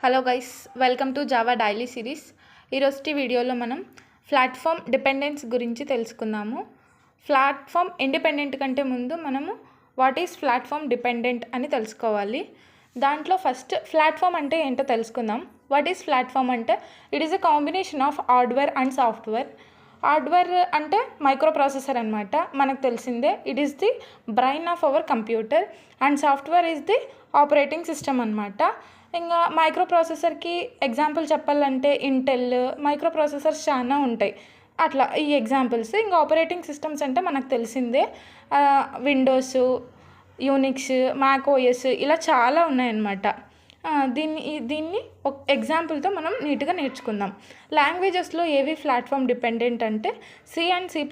Hello guys, welcome to Java daily series. ఈరోజు వీడియోలో మనం ప్లాట్ఫామ్ డిపెండెన్స్ గురించి తెలుసుకుందాము. ప్లాట్ఫామ్ ఇండిపెండెంట్ కంటే ముందు మనము వాట్ ఈస్ ప్లాట్ఫామ్ డిపెండెంట్ అని తెలుసుకోవాలి. దాంట్లో ఫస్ట్ ప్లాట్ఫామ్ అంటే ఏంటో తెలుసుకుందాం. వాట్ ఈస్ ప్లాట్ఫామ్ అంటే it is a combination of hardware and software. Hardware అంటే మైక్రో ప్రాసెసర్ అనమాట, మనకు తెలిసిందే. It is the brain of our computer and software is the operating system అనమాట. ఇంకా మైక్రో ప్రాసెసర్కి ఎగ్జాంపుల్ చెప్పాలంటే ఇంటెల్ మైక్రో ప్రాసెసర్స్ చాలా ఉంటాయి. అట్లా ఈ ఎగ్జాంపుల్స్. ఇంకా ఆపరేటింగ్ సిస్టమ్స్ అంటే మనకు తెలిసిందే, విండోస్, యూనిక్స్, మ్యాక్ ఓఎస్ ఇలా చాలా ఉన్నాయన్నమాట. దీన్ని ఒక ఎగ్జాంపుల్తో మనం నీట్గా నేర్చుకుందాం. లాంగ్వేజెస్లో ఏవి ప్లాట్ఫామ్ డిపెండెంట్ అంటే సి అండ్ C++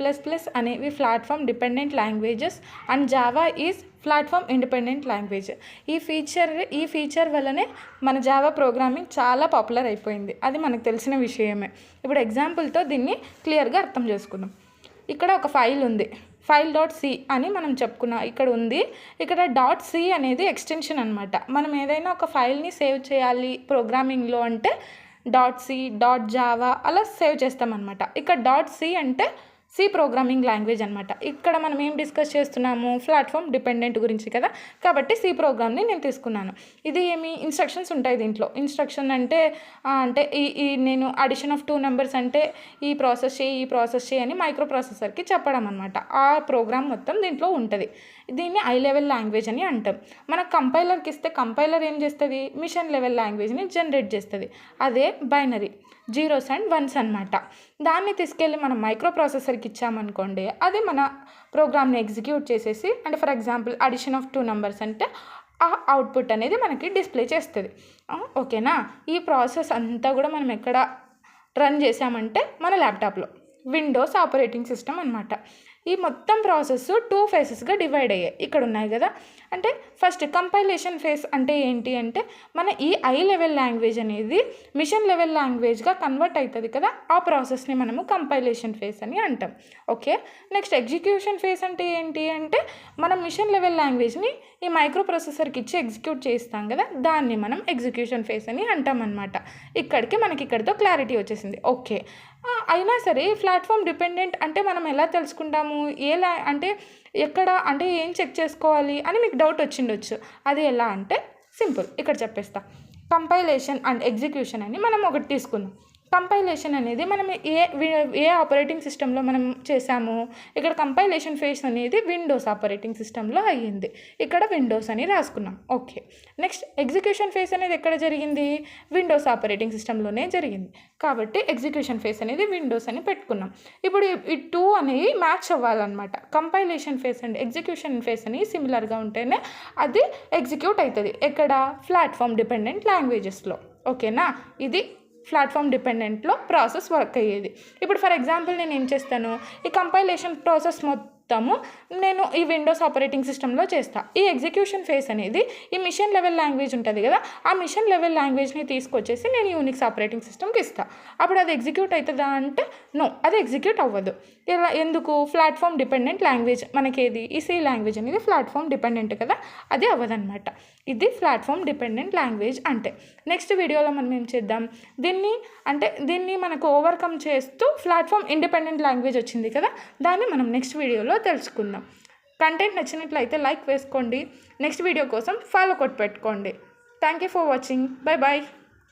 అనేవి platform dependent languages and Java is platform independent language. ఈ ఫీచర్ వల్లనే మన జావా ప్రోగ్రామింగ్ చాలా పాపులర్ అయిపోయింది. అది మనకు తెలిసిన విషయమే. ఇప్పుడు ఎగ్జాంపుల్తో దీన్ని క్లియర్గా అర్థం చేసుకుందాం. ఇక్కడ ఒక ఫైల్ ఉంది, file.c అని మనం చెప్పుకున్నాం. ఇక్కడ ఉంది. ఇక్కడ .c అనేది ఎక్స్టెన్షన్ అనమాట. మనం ఏదైనా ఒక ఫైల్ని సేవ్ చేయాలి ప్రోగ్రామింగ్లో అంటే .c .java అలా సేవ్ చేస్తామన్నమాట. ఇక్కడ .c అంటే సి ప్రోగ్రామింగ్ లాంగ్వేజ్ అనమాట. ఇక్కడ మనం ఏం డిస్కస్ చేస్తున్నాము, ప్లాట్ఫామ్ డిపెండెంట్ గురించి కదా. కాబట్టి సి ప్రోగ్రామ్ని నేను తీసుకున్నాను. ఇది ఇన్స్ట్రక్షన్స్ ఉంటాయి దీంట్లో. ఇన్స్ట్రక్షన్ అంటే ఈ నేను అడిషన్ ఆఫ్ 2 నెంబర్స్ అంటే ఈ ప్రాసెస్ చేయి అని మైక్రో ప్రాసెసర్కి చెప్పడం అనమాట. ఆ ప్రోగ్రామ్ మొత్తం దీంట్లో ఉంటుంది. దీన్ని ఐ లెవెల్ లాంగ్వేజ్ అని అంటాం. మన కంపైలర్కి ఇస్తే కంపైలర్ ఏం చేస్తుంది, మిషన్ లెవెల్ లాంగ్వేజ్ని జనరేట్ చేస్తుంది. అదే బైనరీ 0s and 1s అనమాట. దాన్ని తీసుకెళ్ళి మనం మైక్రో ప్రాసెసర్కి ఇచ్చామనుకోండి, అది మన ప్రోగ్రామ్ని ఎగ్జిక్యూట్ చేసేసి, అంటే for example addition of 2 numbers అంటే ఆ అవుట్పుట్ అనేది మనకి డిస్ప్లే చేస్తుంది. ఓకేనా. ఈ ప్రాసెస్ అంతా కూడా మనం ఎక్కడ రన్ చేసామంటే మన ల్యాప్టాప్లో, విండోస్ ఆపరేటింగ్ సిస్టమ్ అనమాట. ఈ మొత్తం ప్రాసెస్ 2 ఫేసెస్గా డివైడ్ అయ్యాయి. ఇక్కడ ఉన్నాయి కదా. అంటే ఫస్ట్ కంపైలేషన్ ఫేస్ అంటే ఏంటి అంటే మన ఈ ఐ లెవెల్ లాంగ్వేజ్ అనేది మిషన్ లెవెల్ లాంగ్వేజ్గా కన్వర్ట్ అవుతుంది కదా. ఆ ప్రాసెస్ని మనము కంపైలేషన్ ఫేస్ అని అంటాం. ఓకే. నెక్స్ట్ ఎగ్జిక్యూషన్ ఫేస్ అంటే ఏంటి అంటే మనం మిషన్ లెవెల్ లాంగ్వేజ్ని ఈ మైక్రో ప్రాసెసర్కి ఇచ్చి ఎగ్జిక్యూట్ చేస్తాం కదా, దాన్ని మనం ఎగ్జిక్యూషన్ ఫేస్ అని అంటాం అనమాట. మనకి ఇక్కడితో క్లారిటీ వచ్చేసింది. ఓకే. అయినా సరే ప్లాట్ఫామ్ డిపెండెంట్ అంటే మనం ఎలా తెలుసుకుంటాము, అంటే ఎక్కడ అంటే ఏం చెక్ చేసుకోవాలి అని మీకు డౌట్ వచ్చిండొచ్చు. అది ఎలా అంటే సింపుల్, ఇక్కడ చెప్పేస్తా. కంపైలేషన్ అండ్ ఎగ్జిక్యూషన్ అని మనం ఒకటి తీసుకుందాం. కంపైలేషన్ అనేది మనం ఏ ఆపరేటింగ్ సిస్టంలో మనం చేసాము. ఇక్కడ కంపైలేషన్ ఫేస్ అనేది విండోస్ ఆపరేటింగ్ సిస్టంలో అయ్యింది. ఇక్కడ విండోస్ అని రాసుకున్నాం. ఓకే. నెక్స్ట్ ఎగ్జిక్యూషన్ ఫేస్ అనేది ఎక్కడ జరిగింది, విండోస్ ఆపరేటింగ్ సిస్టంలోనే జరిగింది. కాబట్టి ఎగ్జిక్యూషన్ ఫేస్ అనేది విండోస్ అని పెట్టుకున్నాం. ఇప్పుడు ఈ 2 అనేవి మ్యాచ్ అవ్వాలన్నమాట. Compilation phase and execution phase అని సిమిలర్గా ఉంటేనే అది ఎగ్జిక్యూట్ అవుతుంది. ఎక్కడ, ప్లాట్ఫామ్ డిపెండెంట్ లాంగ్వేజెస్లో. ఓకేనా. ఇది ప్లాట్ఫామ్ డిపెండెంట్లో ప్రాసెస్ వర్క్ అయ్యేది. ఇప్పుడు ఫర్ ఎగ్జాంపుల్ నేను ఏం చేస్తాను, ఈ కంపైలేషన్ ప్రాసెస్ మొత్తము నేను ఈ విండోస్ ఆపరేటింగ్ సిస్టంలో చేస్తాను. ఈ ఎగ్జిక్యూషన్ ఫేస్ అనేది ఈ మిషన్ లెవెల్ లాంగ్వేజ్ ఉంటుంది కదా, ఆ మిషన్ లెవెల్ లాంగ్వేజ్ని తీసుకొచ్చేసి నేను యూనిక్స్ ఆపరేటింగ్ సిస్టమ్కి ఇస్తాను. అప్పుడు అది ఎగ్జిక్యూట్ అవుతుందా అంటే నో, అది ఎగ్జిక్యూట్ అవ్వదు. ఇలా ఎందుకు, ప్లాట్ఫామ్ డిపెండెంట్ లాంగ్వేజ్ మనకేది ఈ సి లాంగ్వేజ్ అనేది ప్లాట్ఫామ్ డిపెండెంట్ కదా, అది అవ్వదన్నమాట. ఇది ప్లాట్ఫామ్ డిపెండెంట్ లాంగ్వేజ్ అంటే. నెక్స్ట్ వీడియోలో మనం ఏం చేద్దాం, దీన్ని మనకు ఓవర్కమ్ చేస్తూ ప్లాట్ఫామ్ ఇండిపెండెంట్ లాంగ్వేజ్ వచ్చింది కదా, దాన్ని మనం నెక్స్ట్ వీడియోలో తెలుసుకుందాం. కంటెంట్ నచ్చినట్లయితే లైక్ వేసుకోండి. నెక్స్ట్ వీడియో కోసం ఫాలో కొట్టి పెట్టుకోండి. Thank you for watching. Bye bye.